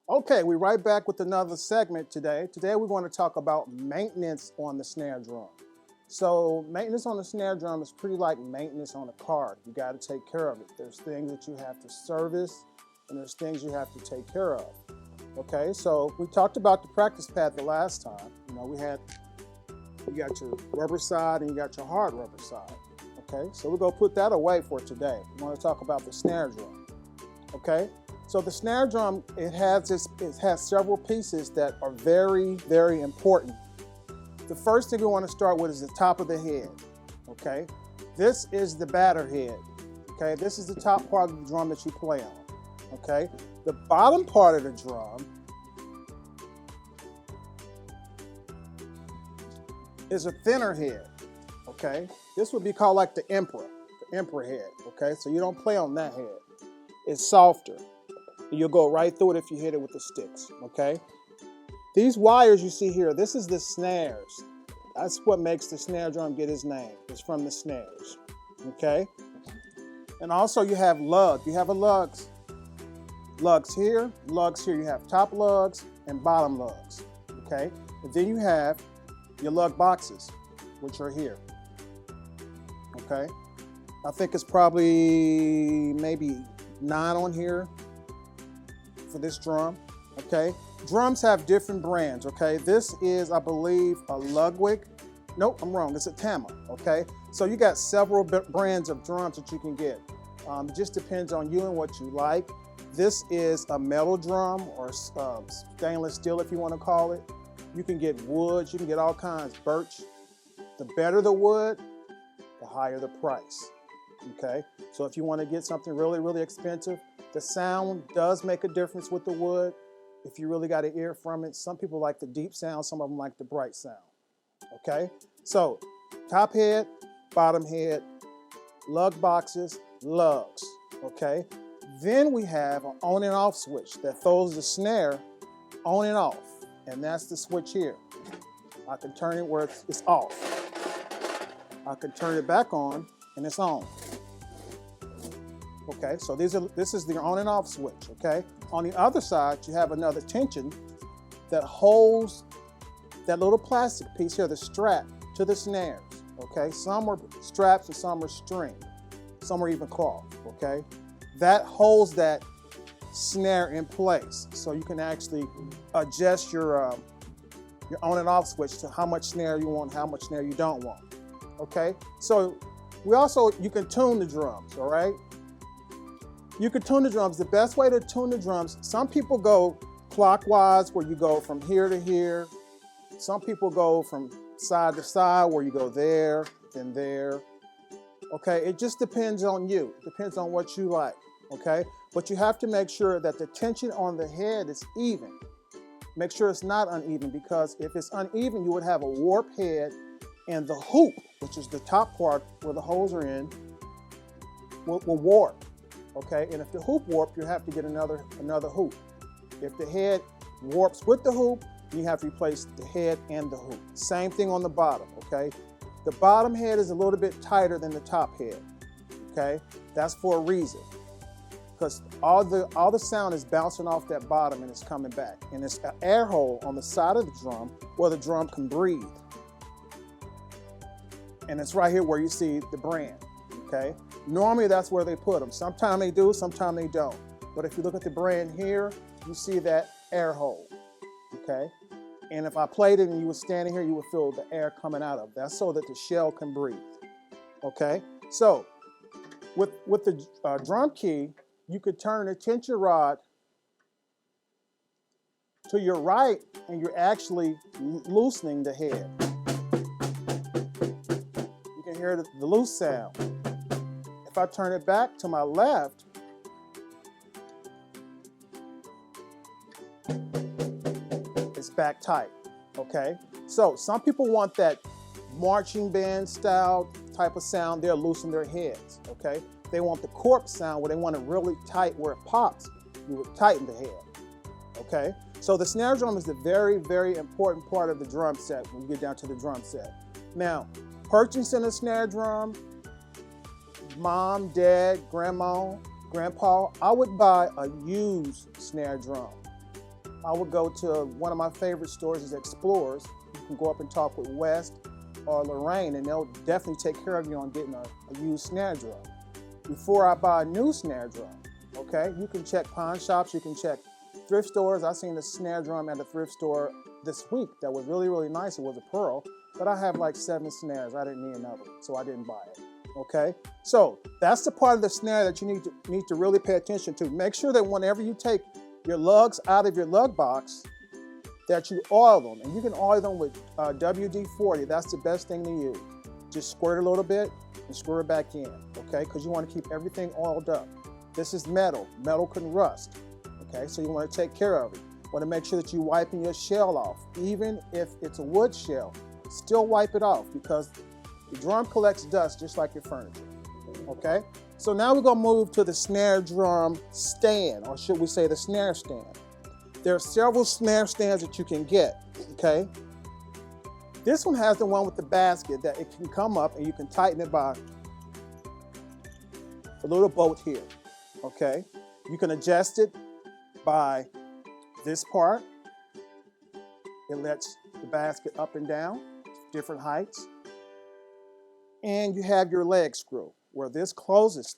Okay, we're right back with another segment today. Today we're going to talk about maintenance on the snare drum. So maintenance on the snare drum is pretty like maintenance on a car. You got to take care of it. There's things that you have to service and there's things you have to take care of. Okay, so we talked about the practice pad the last time. You got your rubber side and you got your hard rubber side. Okay, so we're going to put that away for today. We want to talk about the snare drum. Okay, so the snare drum, it has several pieces that are very, very important. The first thing we want to start with is the top of the head. Okay, this is the batter head. Okay, this is the top part of the drum that you play on. Okay, the bottom part of the drum is a thinner head. Okay, this would be called like the emperor head. Okay, so you don't play on that head. It's softer. You'll go right through it if you hit it with the sticks. Okay, these wires you see here, this is the snares. That's what makes the snare drum get its name. It's from the snares. Okay, and also you have lugs. You have a lugs here. You have top lugs and bottom lugs. Okay, and then you have your lug boxes, which are here. Okay, I think it's probably maybe 9 on here for this drum. Okay, drums have different brands. Okay, this is, I believe, a Ludwig. Nope, I'm wrong. It's a Tama. Okay, so you got several brands of drums that you can get. It just depends on you and what you like. This is a metal drum or stainless steel, if you want to call it. You can get wood. You can get all kinds. Birch. The better the wood, the higher the price. Okay, so if you want to get something really, really expensive, the sound does make a difference with the wood. If you really got an ear from it, some people like the deep sound, some of them like the bright sound. Okay, so top head, bottom head, lug boxes, lugs. Okay, then we have an on and off switch that throws the snare on and off, and that's the switch here. I can turn it where it's off. I can turn it back on and it's on. Okay, so this is the on and off switch. Okay, on the other side you have another tension that holds that little plastic piece here, the strap to the snares. Okay, some are straps and some are string, some are even cloth. Okay, that holds that snare in place, so you can actually adjust your on and off switch to how much snare you want, how much snare you don't want. Okay, so you can tune the drums. All right, you can tune the drums. The best way to tune the drums, some people go clockwise where you go from here to here. Some people go from side to side where you go there, then there. Okay, it just depends on you. It depends on what you like. Okay, but you have to make sure that the tension on the head is even. Make sure it's not uneven, because if it's uneven, you would have a warp head, and the hoop, which is the top part where the holes are in, will warp. Okay, and if the hoop warps, you have to get another hoop. If the head warps with the hoop, you have to replace the head and the hoop. Same thing on the bottom. Okay, the bottom head is a little bit tighter than the top head. Okay, that's for a reason, because all the sound is bouncing off that bottom and it's coming back, and it's an air hole on the side of the drum where the drum can breathe, and it's right here where you see the brand. Okay, normally that's where they put them. Sometimes they do, sometimes they don't. But if you look at the brand here, you see that air hole. Okay, and if I played it and you were standing here, you would feel the air coming out of it. That's so that the shell can breathe. Okay, so with the drum key, you could turn the tension rod to your right, and you're actually loosening the head. You can hear the loose sound. If I turn it back to my left, it's back tight. Okay, so some people want that marching band style type of sound. They'll loosen their heads. Okay, they want the corpse sound where they want it really tight where it pops. You would tighten the head. Okay, so the snare drum is a very, very important part of the drum set when you get down to the drum set. Now, purchasing a snare drum, mom, dad, grandma, grandpa, I would buy a used snare drum. I would go to one of my favorite stores is Explorers. You can go up and talk with West or Lorraine, and they'll definitely take care of you on getting a used snare drum. Before I buy a new snare drum, okay, you can check pawn shops, you can check thrift stores. I seen a snare drum at a thrift store this week that was really, really nice. It was a pearl, but I have like 7 snares. I didn't need another, so I didn't buy it. Okay, so that's the part of the snare that you need to really pay attention to. Make sure that whenever you take your lugs out of your lug box, that you oil them, and you can oil them with WD-40. That's the best thing to use. Just squirt a little bit and squirt it back in, okay? Because you want to keep everything oiled up. This is metal. Metal can rust, okay? So you want to take care of it. You want to make sure that you're wiping your shell off. Even if it's a wood shell, still wipe it off, because the drum collects dust just like your furniture, okay? So now we're gonna move to the snare drum stand, or should we say the snare stand. There are several snare stands that you can get, okay? This one has the one with the basket that it can come up and you can tighten it by a little bolt here, okay? You can adjust it by this part. It lets the basket up and down, different heights. And you have your leg screw, where this closes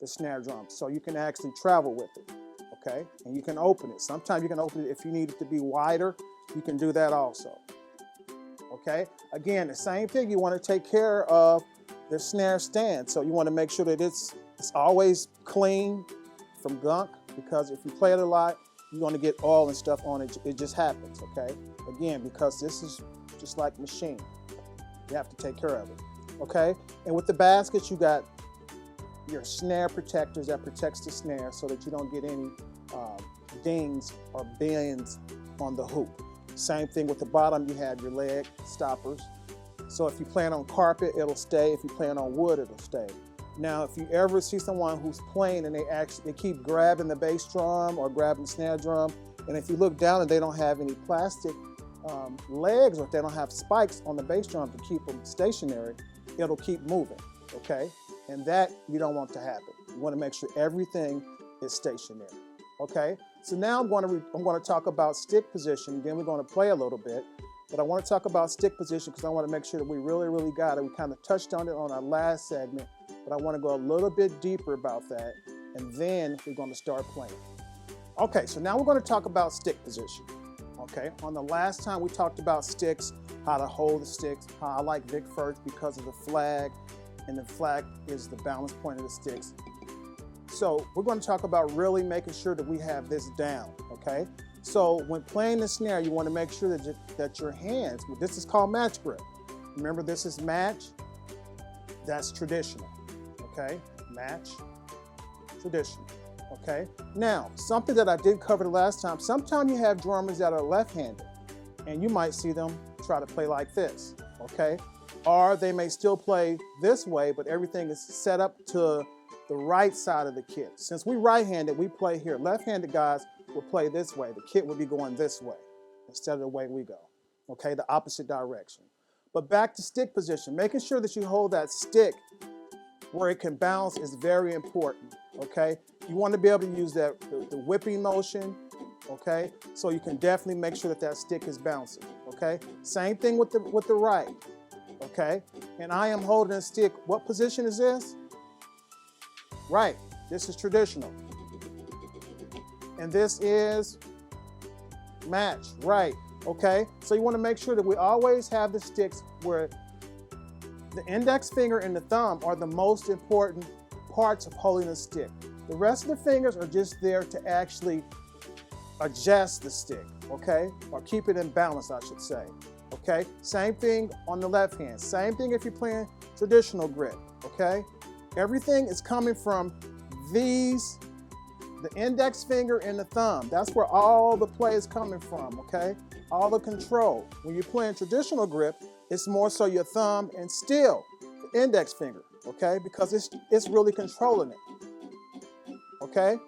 the snare drum, so you can actually travel with it, okay? And you can open it. Sometimes you can open it if you need it to be wider, you can do that also, okay? Again, the same thing, you want to take care of the snare stand, so you want to make sure that it's always clean from gunk, because if you play it a lot, you're going to get oil and stuff on it. It just happens, okay? Again, because this is just like a machine. You have to take care of it. Okay, and with the baskets, you got your snare protectors that protects the snare so that you don't get any dings or bends on the hoop. Same thing with the bottom, you have your leg stoppers. So if you playing on carpet, it'll stay. If you playing on wood, it'll stay. Now, if you ever see someone who's playing and they keep grabbing the bass drum or grabbing the snare drum, and if you look down and they don't have any plastic legs, or if they don't have spikes on the bass drum to keep them stationary, it'll keep moving, okay? And that you don't want to happen. You want to make sure everything is stationary, okay? So now I'm going to talk about stick position. Then we're going to play a little bit, but I want to talk about stick position because I want to make sure that we really, really got it. We kind of touched on it on our last segment, but I want to go a little bit deeper about that, and then we're going to start playing. Okay, so now we're going to talk about stick position. Okay, on the last time we talked about sticks, how to hold the sticks, how I like Vic Firth because of the flag, and the flag is the balance point of the sticks. So we're going to talk about really making sure that we have this down, okay? So when playing the snare, you want to make sure that your hands, this is called match grip. Remember, this is match, that's traditional, okay? Match, traditional. Okay, now something that I did cover the last time, sometimes you have drummers that are left-handed and you might see them try to play like this, okay? Or they may still play this way, but everything is set up to the right side of the kit. Since we right-handed, we play here. Left-handed guys will play this way. The kit will be going this way instead of the way we go, okay? The opposite direction. But back to stick position, making sure that you hold that stick where it can bounce is very important, okay? You want to be able to use the whipping motion, okay? So you can definitely make sure that stick is bouncing, okay? Same thing with the right, okay? And I am holding a stick. What position is this? Right, this is traditional. And this is match, right, okay? So you want to make sure that we always have the sticks where the index finger and the thumb are the most important parts of holding a stick. The rest of the fingers are just there to actually adjust the stick, okay? Or keep it in balance, I should say, okay? Same thing on the left hand. Same thing if you're playing traditional grip, okay? Everything is coming from these, the index finger and the thumb. That's where all the play is coming from, okay? All the control. When you're playing traditional grip, it's more so your thumb and still the index finger, okay? Because it's really controlling it. Okay,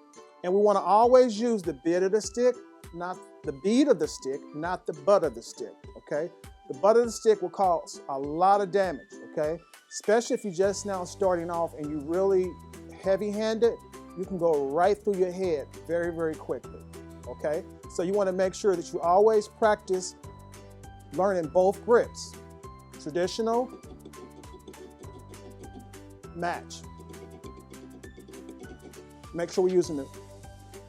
and we want to always use the bit of the stick, not the bead of the stick, not the butt of the stick, okay? The butt of the stick will cause a lot of damage, okay? Especially if you're just now starting off and you're really heavy-handed, you can go right through your head very, very quickly, okay? So you want to make sure that you always practice learning both grips. Traditional, match. Make sure we're using the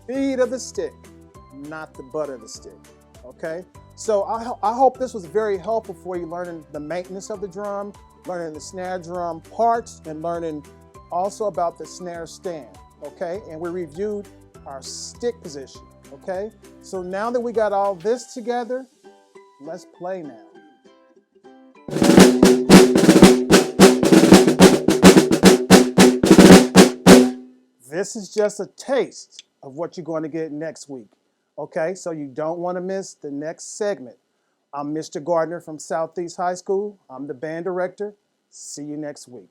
feed of the stick, not the butt of the stick, okay? So I hope this was very helpful for you, learning the maintenance of the drum, learning the snare drum parts, and learning also about the snare stand, okay? And we reviewed our stick position, okay? So now that we got all this together, let's play now. This is just a taste of what you're going to get next week, okay? So you don't want to miss the next segment. I'm Mr. Gardner from Southeast High School. I'm the band director. See you next week.